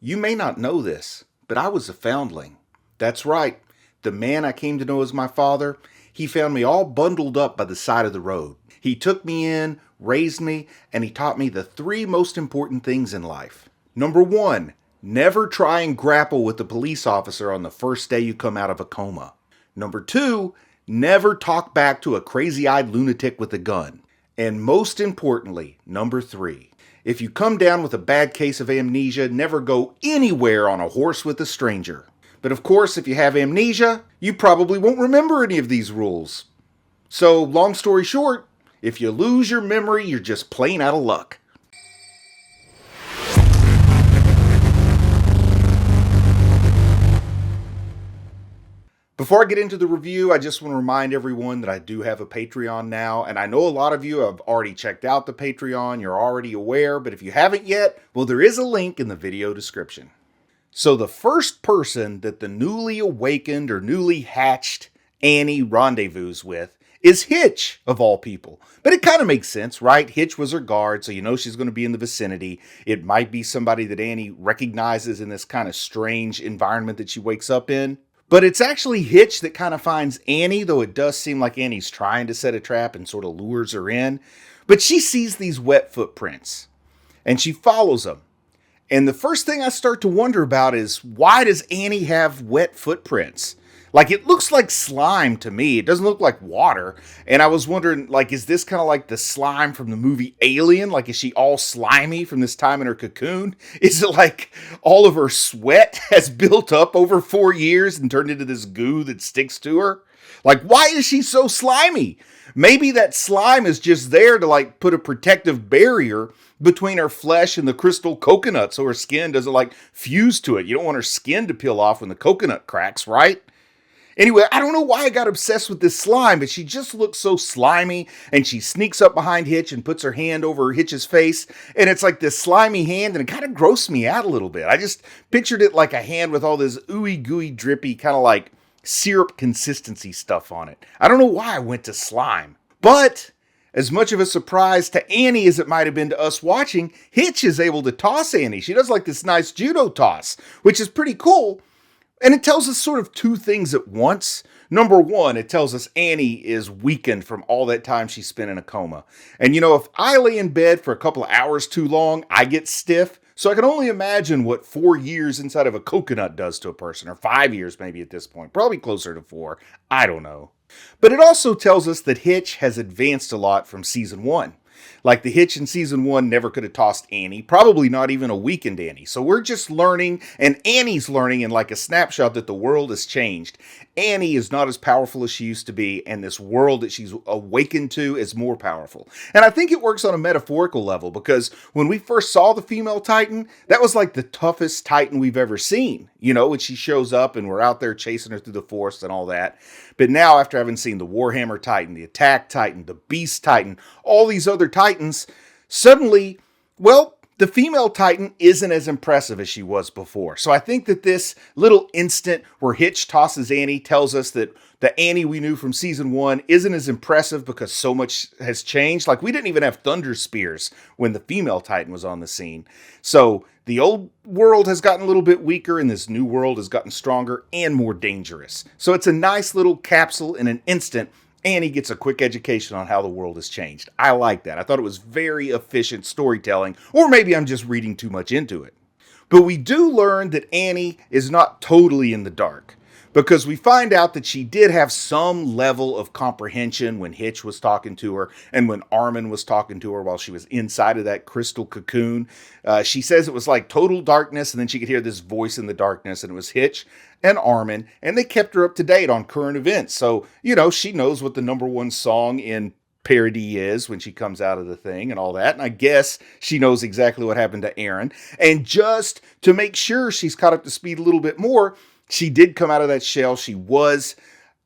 You may not know this, but I was a foundling. That's right. The man I came to know as my father, he found me all bundled up by the side of the road. He took me in, raised me, and he taught me the three most important things in life. Number one, never try and grapple with the police officer on the first day you come out of a coma. Number two, never talk back to a crazy-eyed lunatic with a gun. And most importantly, number three, if you come down with a bad case of amnesia, never go anywhere on a horse with a stranger. But of course, if you have amnesia, you probably won't remember any of these rules. So, long story short, if you lose your memory, you're just plain out of luck. Before I get into the review, I just want to remind everyone that I do have a Patreon now, and I know a lot of you have already checked out the Patreon, you're already aware, but if you haven't yet, well, there is a link in the video description. So the first person that the newly awakened or newly hatched Annie rendezvous with is Hitch, of all people. But it kind of makes sense, right? Hitch was her guard, so you know she's going to be in the vicinity. It might be somebody that Annie recognizes in this kind of strange environment that she wakes up in. But it's actually Hitch that kind of finds Annie, though it does seem like Annie's trying to set a trap and sort of lures her in. But she sees these wet footprints, and she follows them. And the first thing I start to wonder about is, why does Annie have wet footprints? Like, it looks like slime to me. It doesn't look like water. And I was wondering, like, is this kind of like the slime from the movie Alien? Like, is she all slimy from this time in her cocoon? Is it like all of her sweat has built up over 4 years and turned into this goo that sticks to her? Like, why is she so slimy? Maybe that slime is just there to, like, put a protective barrier between her flesh and the crystal coconut so her skin doesn't, like, fuse to it. You don't want her skin to peel off when the coconut cracks, right? Anyway, I don't know why I got obsessed with this slime, but she just looks so slimy, and she sneaks up behind Hitch and puts her hand over Hitch's face, and it's like this slimy hand, and it kind of grossed me out a little bit. I just pictured it like a hand with all this ooey gooey drippy kind of like syrup consistency stuff on it. I don't know why I went to slime. But as much of a surprise to Annie as it might have been to us watching, Hitch is able to toss Annie. She does like this nice judo toss, which is pretty cool. And it tells us sort of two things at once. Number one, it tells us Annie is weakened from all that time she spent in a coma. And you know, if I lay in bed for a couple of hours too long, I get stiff. So I can only imagine what 4 years inside of a coconut does to a person, or 5 years maybe at this point. Probably closer to 4. I don't know. But it also tells us that Hitch has advanced a lot from season 1. Like the Hitch in season 1 never could have tossed Annie, probably not even a weakened Annie. So we're just learning, and Annie's learning in like a snapshot that the world has changed. Annie is not as powerful as she used to be, and this world that she's awakened to is more powerful. And I think it works on a metaphorical level, because when we first saw the female Titan, that was like the toughest Titan we've ever seen. You know, when she shows up and we're out there chasing her through the forest and all that. But now, after having seen the Warhammer Titan, the Attack Titan, the Beast Titan, all these other Titans, suddenly, well, the female Titan isn't as impressive as she was before. So I think that this little instant where Hitch tosses Annie tells us that the Annie we knew from season 1 isn't as impressive because so much has changed. Like, we didn't even have thunder spears when the female Titan was on the scene. So the old world has gotten a little bit weaker, and this new world has gotten stronger and more dangerous. So it's a nice little capsule in an instant. Annie gets a quick education on how the world has changed. I like that. I thought it was very efficient storytelling, or maybe I'm just reading too much into it. But we do learn that Annie is not totally in the dark, because we find out that she did have some level of comprehension when Hitch was talking to her and when Armin was talking to her while she was inside of that crystal cocoon. She says it was like total darkness, and then she could hear this voice in the darkness, and it was Hitch and Armin, and they kept her up to date on current events. So, you know, she knows what the #1 song in Parody is when she comes out of the thing and all that. And I guess she knows exactly what happened to Aaron. And just to make sure she's caught up to speed a little bit more, she did come out of that shell. She was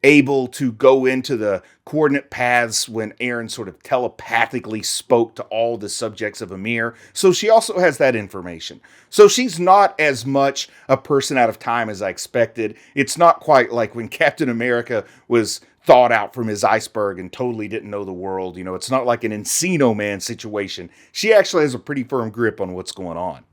able to go into the coordinate paths when Aaron sort of telepathically spoke to all the subjects of Amir. So she also has that information. So she's not as much a person out of time as I expected. It's not quite like when Captain America was thawed out from his iceberg and totally didn't know the world. You know, it's not like an Encino Man situation. She actually has a pretty firm grip on what's going on.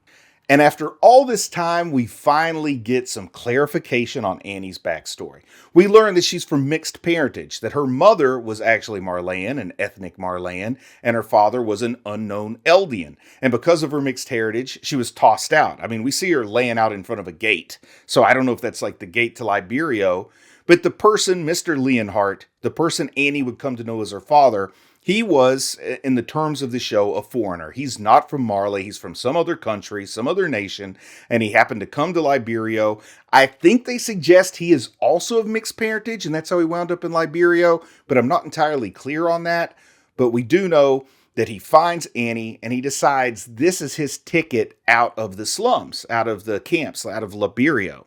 And after all this time, we finally get some clarification on Annie's backstory. We learn that she's from mixed parentage, that her mother was actually Marleyan, an ethnic Marleyan, and her father was an unknown Eldian. And because of her mixed heritage, she was tossed out. I mean, we see her laying out in front of a gate. So I don't know if that's like the gate to Liberio, but the person, Mr. Leonhart, the person Annie would come to know as her father, he was, in the terms of the show, a foreigner. He's not from Marley. He's from some other country, some other nation, and he happened to come to Liberio. I think they suggest he is also of mixed parentage, and that's how he wound up in Liberio, but I'm not entirely clear on that. But we do know that he finds Annie, and he decides this is his ticket out of the slums, out of the camps, out of Liberio.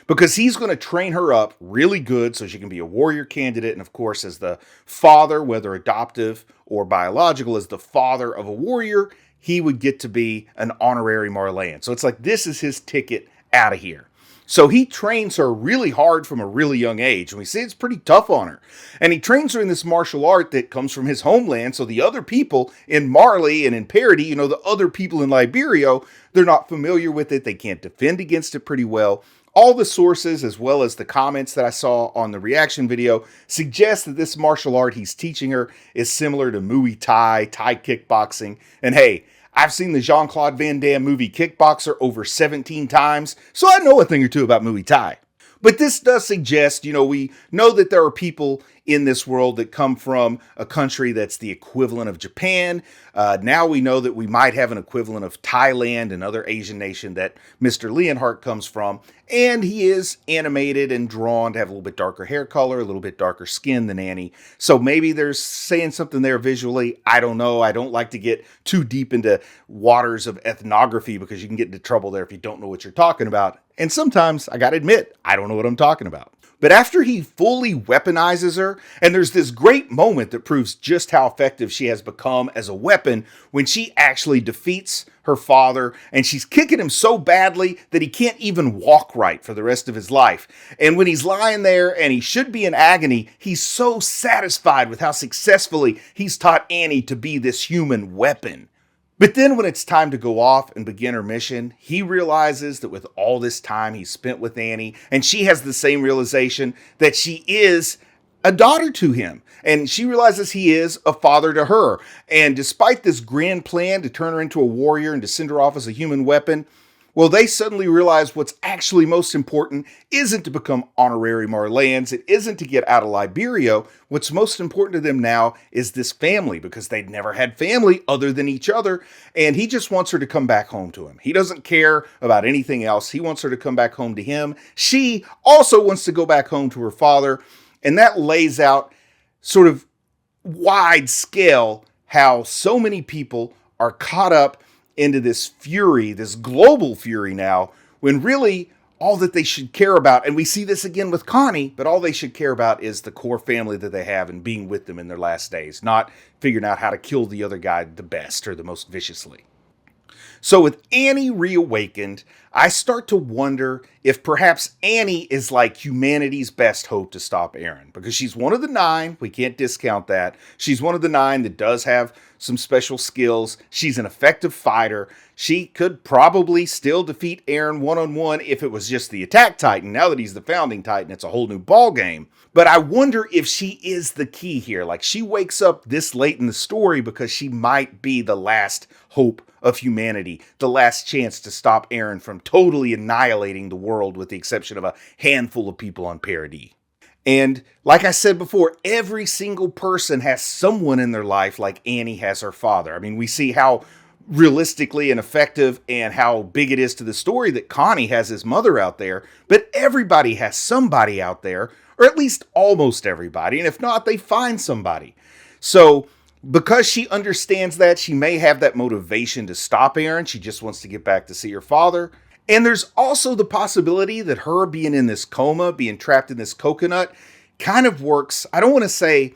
Because he's going to train her up really good so she can be a warrior candidate. And of course, as the father, whether adoptive or biological, as the father of a warrior, he would get to be an honorary Marleyan. So it's like, this is his ticket out of here. So he trains her really hard from a really young age. And we see it's pretty tough on her. And he trains her in this martial art that comes from his homeland. So the other people in Marley and in Parody, the other people in Liberio, they're not familiar with it. They can't defend against it pretty well. All the sources, as well as the comments that I saw on the reaction video, suggest that this martial art he's teaching her is similar to Muay Thai, Thai kickboxing. And hey, I've seen the Jean-Claude Van Damme movie Kickboxer over 17 times, so I know a thing or two about Muay Thai. But this does suggest, we know that there are people in this world that come from a country that's the equivalent of Japan. Now we know that we might have an equivalent of Thailand, another Asian nation that Mr. Leonhart comes from. And he is animated and drawn to have a little bit darker hair color, a little bit darker skin than Annie. So maybe there's saying something there visually. I don't know. I don't like to get too deep into waters of ethnography because you can get into trouble there if you don't know what you're talking about. And sometimes, I gotta admit, I don't know what I'm talking about. But after he fully weaponizes her, and there's this great moment that proves just how effective she has become as a weapon when she actually defeats her father, and she's kicking him so badly that he can't even walk right for the rest of his life. And when he's lying there and he should be in agony, he's so satisfied with how successfully he's taught Annie to be this human weapon. But then when it's time to go off and begin her mission, he realizes that with all this time he spent with Annie, and she has the same realization that she is a daughter to him. And she realizes he is a father to her. And despite this grand plan to turn her into a warrior and to send her off as a human weapon, well, they suddenly realize what's actually most important isn't to become honorary Marleyans. It isn't to get out of Liberio. What's most important to them now is this family, because they'd never had family other than each other. And he just wants her to come back home to him. He doesn't care about anything else. He wants her to come back home to him. She also wants to go back home to her father. And that lays out sort of wide scale how so many people are caught up into this fury, this global fury now, when really all that they should care about, and we see this again with Connie, but all they should care about is the core family that they have and being with them in their last days, not figuring out how to kill the other guy the best or the most viciously. So with Annie reawakened, I start to wonder if perhaps Annie is like humanity's best hope to stop Eren, because she's one of the 9. We can't discount that. She's one of the 9 that does have some special skills. She's an effective fighter. She could probably still defeat Eren one-on-one if it was just the attack titan. Now that he's the founding titan, it's a whole new ball game. But I wonder if she is the key here. Like, she wakes up this late in the story because she might be the last hope of humanity, the last chance to stop Eren from totally annihilating the world with the exception of a handful of people on Parody. And like I said before, every single person has someone in their life like Annie has her father. I mean, we see how realistically and effective and how big it is to the story that Connie has his mother out there, but everybody has somebody out there, or at least almost everybody, and if not, they find somebody. So because she understands that, she may have that motivation to stop Eren. She just wants to get back to see her father. And there's also the possibility that her being in this coma, being trapped in this coconut, kind of works, I don't want to say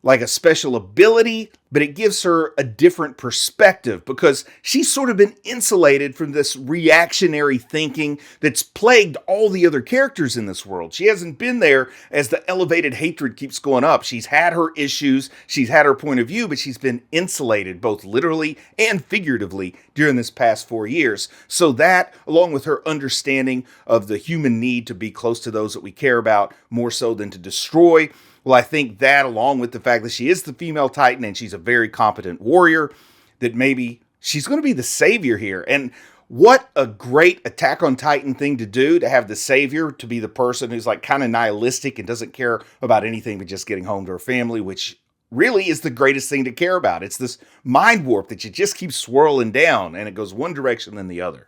like a special ability, but it gives her a different perspective because she's sort of been insulated from this reactionary thinking that's plagued all the other characters in this world. She hasn't been there as the elevated hatred keeps going up. She's had her issues, she's had her point of view, but she's been insulated both literally and figuratively during this past 4 years. So that, along with her understanding of the human need to be close to those that we care about more so than to destroy, well, I think that, along with the fact that she is the female Titan and she's a very competent warrior, that maybe she's going to be the savior here. And what a great Attack on Titan thing to do, to have the savior to be the person who's like kind of nihilistic and doesn't care about anything but just getting home to her family, which really is the greatest thing to care about. It's this mind warp that you just keep swirling down and it goes one direction then the other.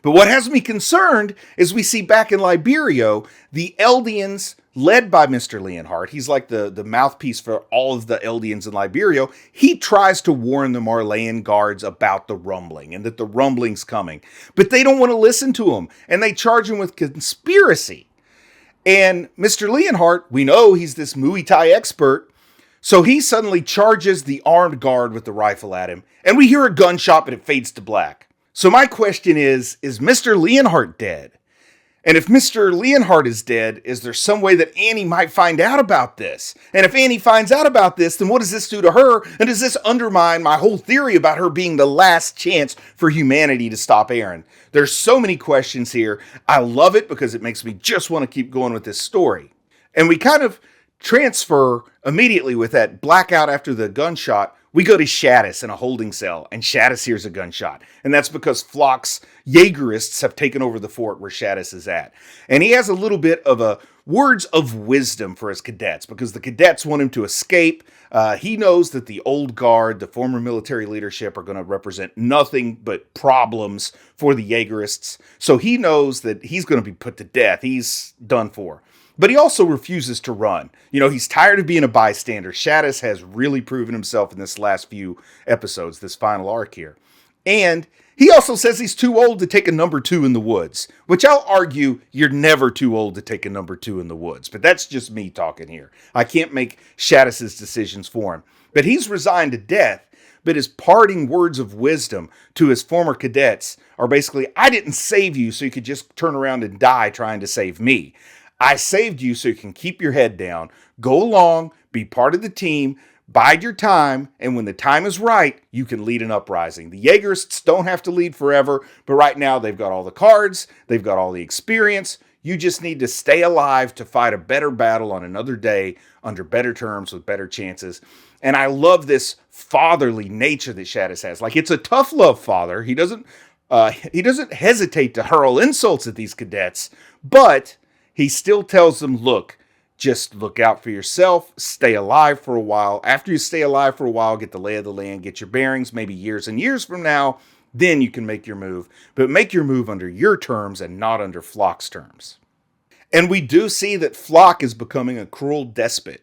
But what has me concerned is we see back in Liberio, the Eldians, led by Mr. Leonhart, he's like the mouthpiece for all of the Eldians in Liberio, he tries to warn the Marleyan guards about the rumbling and that the rumbling's coming. But they don't want to listen to him, and they charge him with conspiracy. And Mr. Leonhart, we know he's this Muay Thai expert, so he suddenly charges the armed guard with the rifle at him, and we hear a gunshot, but it fades to black. So my question is Mr. Leonhart dead? And if Mr. Leonhart is dead, is there some way that Annie might find out about this? And if Annie finds out about this, then what does this do to her? And does this undermine my whole theory about her being the last chance for humanity to stop Eren? There's so many questions here. I love it because it makes me just want to keep going with this story. And we kind of transfer immediately with that blackout after the gunshot. We go to Shadis in a holding cell, and Shadis hears a gunshot. And that's because Flock's Jaegerists have taken over the fort where Shadis is at. And he has a little bit of a words of wisdom for his cadets, because the cadets want him to escape. He knows that the old guard, the former military leadership, are going to represent nothing but problems for the Jaegerists. So he knows that he's going to be put to death. He's done for. But he also refuses to run. You know, he's tired of being a bystander. Shadis has really proven himself in this last few episodes, this final arc here. And he also says he's too old to take a number 2 in the woods, which I'll argue you're never too old to take a number 2 in the woods. But that's just me talking here. I can't make Shadis's decisions for him. But he's resigned to death. But his parting words of wisdom to his former cadets are basically, I didn't save you so you could just turn around and die trying to save me. I saved you so you can keep your head down, go along, be part of the team, bide your time, and when the time is right, you can lead an uprising. The Jaegerists don't have to lead forever, but right now they've got all the cards, they've got all the experience. You just need to stay alive to fight a better battle on another day, under better terms, with better chances. And I love this fatherly nature that Shadis has. Like, it's a tough love father. He doesn't hesitate to hurl insults at these cadets, but he still tells them, look, just look out for yourself, stay alive for a while. After you stay alive for a while, get the lay of the land, get your bearings, maybe years and years from now, then you can make your move. But make your move under your terms and not under Flock's terms. And we do see that Flock is becoming a cruel despot.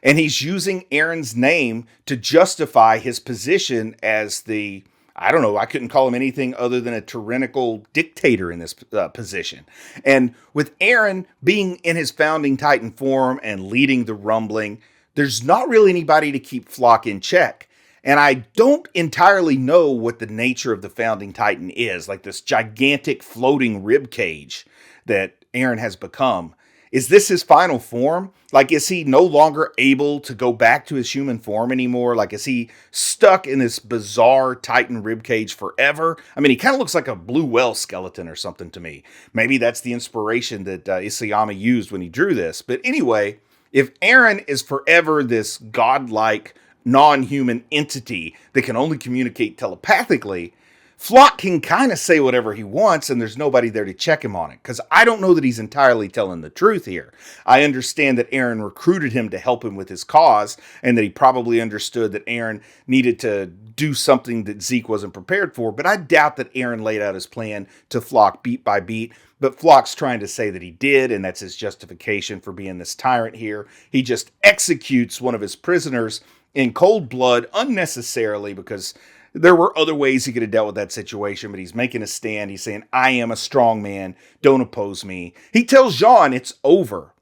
And he's using Eren's name to justify his position as the, I don't know, I couldn't call him anything other than a tyrannical dictator in this position. And with Eren being in his founding Titan form and leading the rumbling, there's not really anybody to keep Flock in check. And I don't entirely know what the nature of the founding Titan is, like this gigantic floating rib cage that Eren has become. Is this his final form? Like, is he no longer able to go back to his human form anymore? Like, is he stuck in this bizarre Titan ribcage forever? I mean, he kind of looks like a blue whale skeleton or something to me. Maybe that's the inspiration that Isayama used when he drew this. But anyway, if Eren is forever this godlike, non-human entity that can only communicate telepathically, Flock can kind of say whatever he wants and there's nobody there to check him on it. Because I don't know that he's entirely telling the truth here. I understand that Eren recruited him to help him with his cause and that he probably understood that Eren needed to do something that Zeke wasn't prepared for. But I doubt that Eren laid out his plan to Flock beat by beat. But Flock's trying to say that he did, and that's his justification for being this tyrant here. He just executes one of his prisoners in cold blood unnecessarily because there were other ways he could have dealt with that situation, but he's making a stand. He's saying, I am a strong man. Don't oppose me. He tells Jean it's over.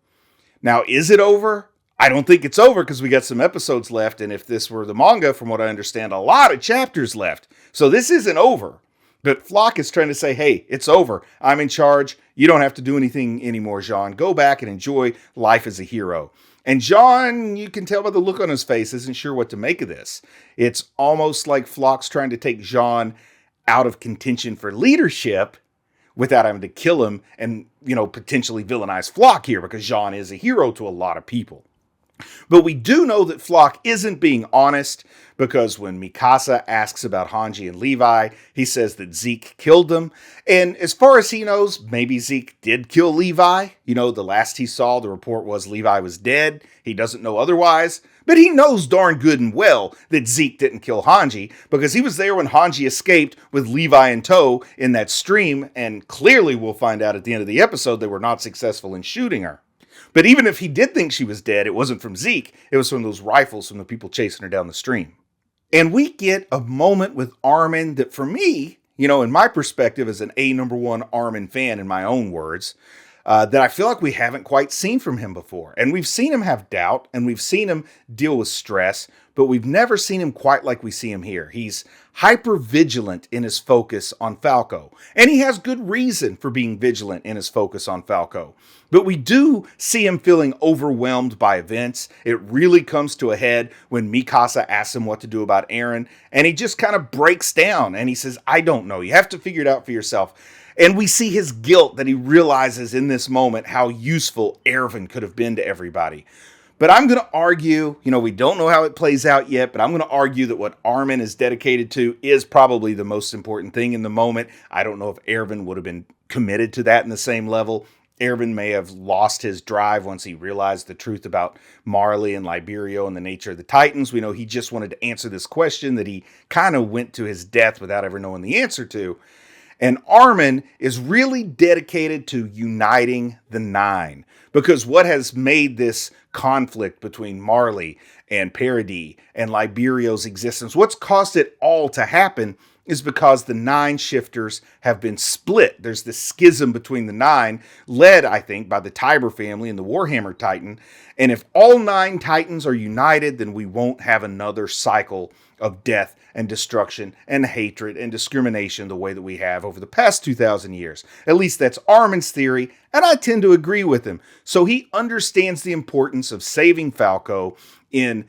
Now, is it over? I don't think it's over because we got some episodes left. And if this were the manga, from what I understand, a lot of chapters left. So this isn't over. But Flock is trying to say, hey, it's over. I'm in charge. You don't have to do anything anymore, Jean. Go back and enjoy life as a hero. And Jean, you can tell by the look on his face, isn't sure what to make of this. It's almost like Flock's trying to take Jean out of contention for leadership without having to kill him and, potentially villainize Flock here, because Jean is a hero to a lot of people. But we do know that Flock isn't being honest, because when Mikasa asks about Hanji and Levi, he says that Zeke killed them. And as far as he knows, maybe Zeke did kill Levi. The last he saw, the report was Levi was dead. He doesn't know otherwise. But he knows darn good and well that Zeke didn't kill Hanji, because he was there when Hanji escaped with Levi in tow in that stream. And clearly we'll find out at the end of the episode they were not successful in shooting her. But even if he did think she was dead, it wasn't from Zeke. It was from those rifles from the people chasing her down the stream. And we get a moment with Armin that, for me, in my perspective as an #1 Armin fan, in my own words, that I feel like we haven't quite seen from him before. And we've seen him have doubt, and we've seen him deal with stress, but we've never seen him quite like we see him here. He's hyper vigilant in his focus on Falco. And he has good reason for being vigilant in his focus on Falco. But we do see him feeling overwhelmed by events. It really comes to a head when Mikasa asks him what to do about Eren. And he just kind of breaks down and he says, I don't know. You have to figure it out for yourself. And we see his guilt that he realizes in this moment how useful Erwin could have been to everybody. But I'm going to argue, we don't know how it plays out yet, but I'm going to argue that what Armin is dedicated to is probably the most important thing in the moment. I don't know if Erwin would have been committed to that in the same level. Erwin may have lost his drive once he realized the truth about Marley and Liberio and the nature of the Titans. We know he just wanted to answer this question that he kind of went to his death without ever knowing the answer to. And Armin is really dedicated to uniting the Nine, because what has made this conflict between Marley and Paradis and Liberio's existence, what's caused it all to happen, is because the Nine Shifters have been split. There's this schism between the Nine, led, I think, by the Tiber family and the Warhammer Titan. And if all 9 Titans are united, then we won't have another cycle of death and destruction and hatred and discrimination the way that we have over the past 2,000 years. At least that's Armin's theory, and I tend to agree with him. So he understands the importance of saving Falco in,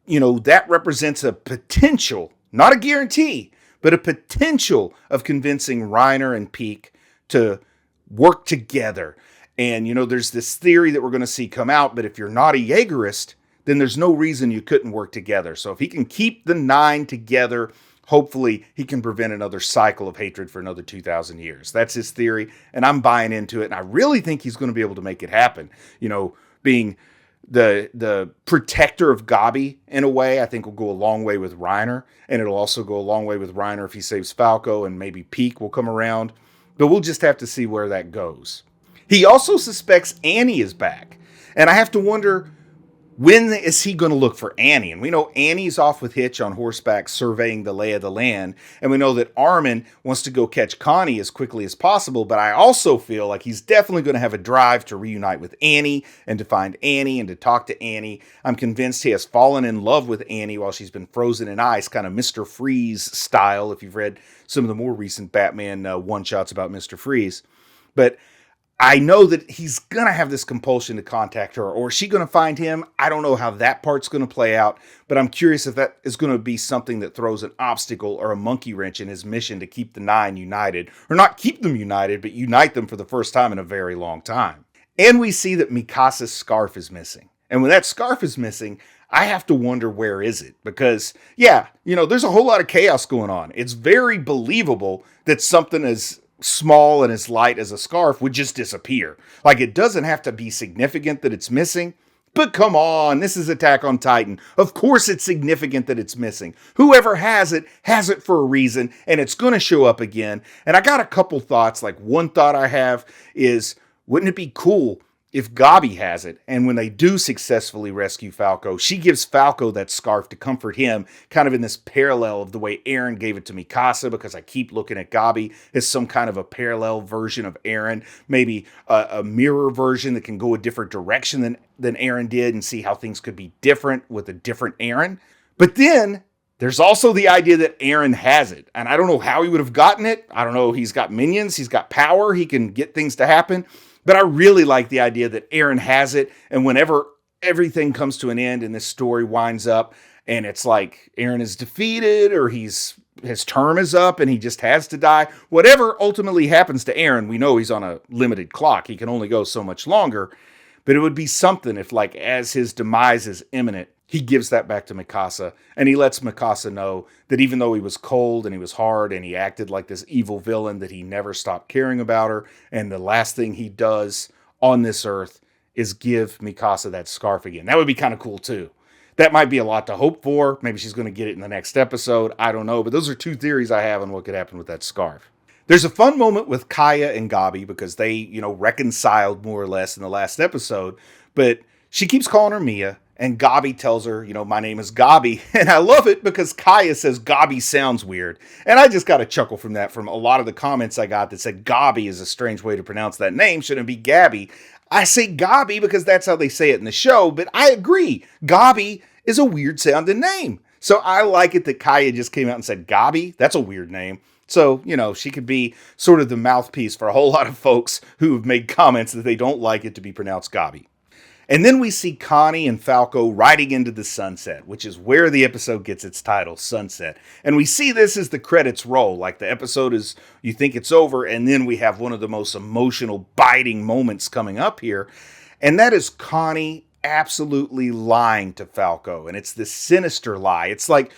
that represents a potential, not a guarantee, but a potential of convincing Reiner and Peak to work together. And, there's this theory that we're going to see come out, but if you're not a Jaegerist, then there's no reason you couldn't work together. So if he can keep the 9 together, hopefully he can prevent another cycle of hatred for another 2,000 years. That's his theory, and I'm buying into it, and I really think he's going to be able to make it happen. Being the protector of Gabi in a way, I think will go a long way with Reiner, and it'll also go a long way with Reiner if he saves Falco, and maybe Peak will come around. But we'll just have to see where that goes. He also suspects Annie is back, and I have to wonder, when is he going to look for Annie? And we know Annie's off with Hitch on horseback surveying the lay of the land. And we know that Armin wants to go catch Connie as quickly as possible. But I also feel like he's definitely going to have a drive to reunite with Annie and to find Annie and to talk to Annie. I'm convinced he has fallen in love with Annie while she's been frozen in ice, kind of Mr. Freeze style, if you've read some of the more recent Batman one-shots about Mr. Freeze. But I know that he's going to have this compulsion to contact her, or is she going to find him? I don't know how that part's going to play out, but I'm curious if that is going to be something that throws an obstacle or a monkey wrench in his mission to keep the 9 united, or not keep them united, but unite them for the first time in a very long time. And we see that Mikasa's scarf is missing. And when that scarf is missing, I have to wonder, where is it? Because, there's a whole lot of chaos going on. It's very believable that something as small and as light as a scarf would just disappear. Like, it doesn't have to be significant that it's missing, but come on, this is Attack on Titan. Of course it's significant that it's missing. Whoever has it for a reason, and it's going to show up again. And I got a couple thoughts. Like, one thought I have is, wouldn't it be cool if Gabi has it, and when they do successfully rescue Falco, she gives Falco that scarf to comfort him, kind of in this parallel of the way Eren gave it to Mikasa, because I keep looking at Gabi as some kind of a parallel version of Eren, maybe a mirror version that can go a different direction than Eren did, and see how things could be different with a different Eren. But then there's also the idea that Eren has it, and I don't know how he would have gotten it. I don't know. He's got minions, he's got power, he can get things to happen. But I really like the idea that Eren has it, and whenever everything comes to an end and this story winds up, and it's like Eren is defeated, or his term is up and he just has to die, whatever ultimately happens to Eren, we know he's on a limited clock. He can only go so much longer. But it would be something if, like, as his demise is imminent, he gives that back to Mikasa, and he lets Mikasa know that even though he was cold and he was hard and he acted like this evil villain, that he never stopped caring about her, and the last thing he does on this earth is give Mikasa that scarf again. That would be kind of cool too. That might be a lot to hope for. Maybe she's going to get it in the next episode. I don't know, but those are two theories I have on what could happen with that scarf. There's a fun moment with Kaya and Gabi because they, reconciled more or less in the last episode, but she keeps calling her Mia. And Gabi tells her, my name is Gabi. And I love it because Kaya says Gabi sounds weird. And I just got a chuckle from that, from a lot of the comments I got that said Gabi is a strange way to pronounce that name. Shouldn't it be Gabby? I say Gabi because that's how they say it in the show. But I agree. Gabi is a weird sounding name. So I like it that Kaya just came out and said Gabi. That's a weird name. So, she could be sort of the mouthpiece for a whole lot of folks who have made comments that they don't like it to be pronounced Gabi. And then we see Connie and Falco riding into the sunset, which is where the episode gets its title, Sunset. And we see this as the credits roll, like the episode is, you think it's over, and then we have one of the most emotional, biting moments coming up here. And that is Connie absolutely lying to Falco. And it's this sinister lie. It's like,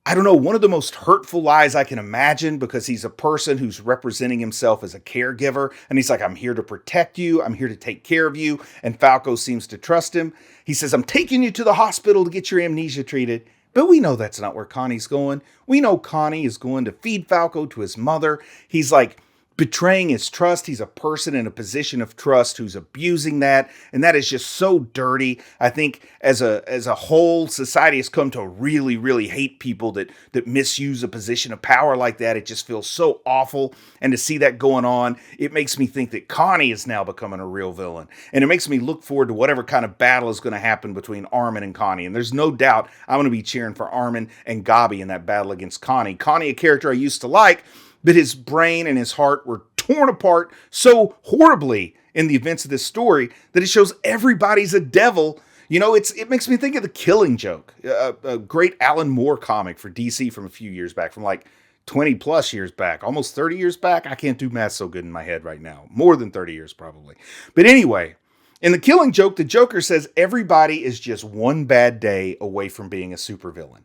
I don't know, one of the most hurtful lies I can imagine, because he's a person who's representing himself as a caregiver. And he's like, I'm here to protect you. I'm here to take care of you. And Falco seems to trust him. He says, I'm taking you to the hospital to get your amnesia treated. But we know that's not where Connie's going. We know Connie is going to feed Falco to his mother. He's like betraying his trust. He's a person in a position of trust who's abusing that. And that is just so dirty. I think as a whole, society has come to really, really hate people that misuse a position of power like that. It just feels so awful. And to see that going on, it makes me think that Connie is now becoming a real villain. And it makes me look forward to whatever kind of battle is going to happen between Armin and Connie. And there's no doubt I'm going to be cheering for Armin and Gabi in that battle against Connie. Connie, a character I used to like, but his brain and his heart were torn apart so horribly in the events of this story that it shows everybody's a devil. It makes me think of The Killing Joke, a great Alan Moore comic for DC from a few years back, from like 20 plus years back, almost 30 years back. I can't do math so good in my head right now. More than 30 years probably. But anyway, in The Killing Joke, the Joker says everybody is just one bad day away from being a supervillain.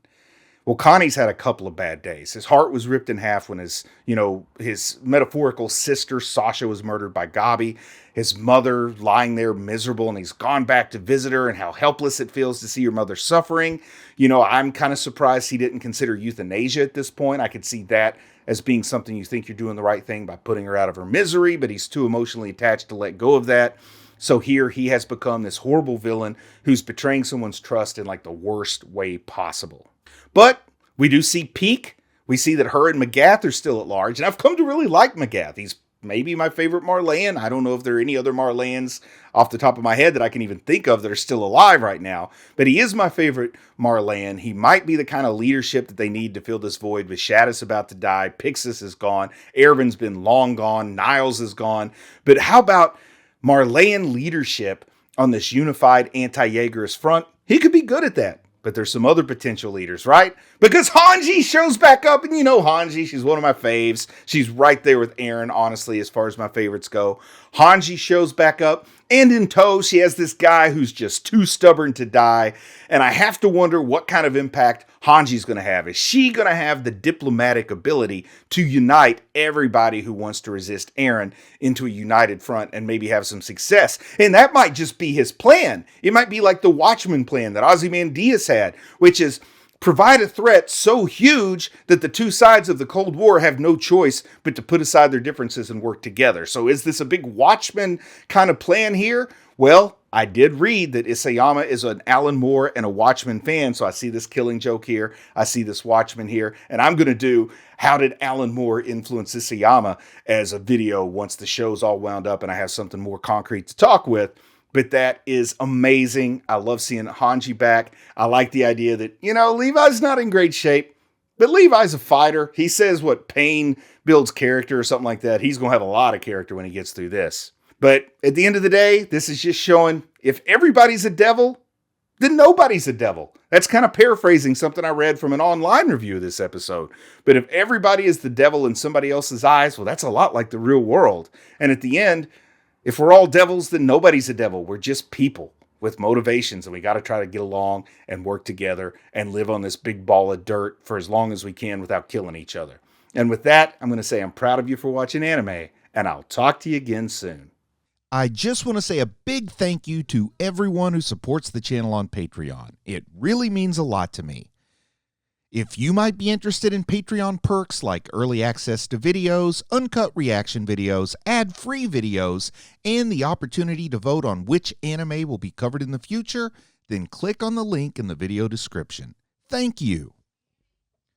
Well, Connie's had a couple of bad days. His heart was ripped in half when his metaphorical sister, Sasha, was murdered by Gabi. His mother lying there miserable, and he's gone back to visit her, and how helpless it feels to see your mother suffering. I'm kind of surprised he didn't consider euthanasia at this point. I could see that as being something you think you're doing the right thing by putting her out of her misery, but he's too emotionally attached to let go of that. So here he has become this horrible villain who's betraying someone's trust in like the worst way possible. But we do see Peak. We see that her and Magath are still at large. And I've come to really like Magath. He's maybe my favorite Marleyan. I don't know if there are any other Marleyans off the top of my head that I can even think of that are still alive right now. But he is my favorite Marleyan. He might be the kind of leadership that they need to fill this void. With Shadis about to die. Pixis is gone. Erwin's been long gone. Niles is gone. But how about Marleyan leadership on this unified anti-Jaegerist front? He could be good at that. But there's some other potential leaders, right? Because Hanji shows back up, and Hanji, she's one of my faves. She's right there with Eren, honestly, as far as my favorites go. Hanji shows back up, and in tow, she has this guy who's just too stubborn to die. And I have to wonder what kind of impact Hanji's going to have. Is she going to have the diplomatic ability to unite everybody who wants to resist Eren into a united front and maybe have some success? And that might just be his plan. It might be like the Watchmen plan that Ozymandias had, which is provide a threat so huge that the two sides of the Cold War have no choice but to put aside their differences and work together. So is this a big Watchmen kind of plan here? Well, I did read that Isayama is an Alan Moore and a Watchmen fan, so I see this Killing Joke here, I see this Watchmen here, and I'm going to do How Did Alan Moore Influence Isayama as a video once the show's all wound up and I have something more concrete to talk with. But that is amazing. I love seeing Hanji back. I like the idea that, Levi's not in great shape, but Levi's a fighter. He says what pain builds character or something like that. He's going to have a lot of character when he gets through this. But at the end of the day, this is just showing if everybody's a devil, then nobody's a devil. That's kind of paraphrasing something I read from an online review of this episode. But if everybody is the devil in somebody else's eyes, well, that's a lot like the real world. And at the end, if we're all devils, then nobody's a devil. We're just people with motivations, and we got to try to get along and work together and live on this big ball of dirt for as long as we can without killing each other. And with that, I'm going to say I'm proud of you for watching anime, and I'll talk to you again soon. I just want to say a big thank you to everyone who supports the channel on Patreon. It really means a lot to me. If you might be interested in Patreon perks like early access to videos, uncut reaction videos, ad-free videos, and the opportunity to vote on which anime will be covered in the future, then click on the link in the video description. Thank you.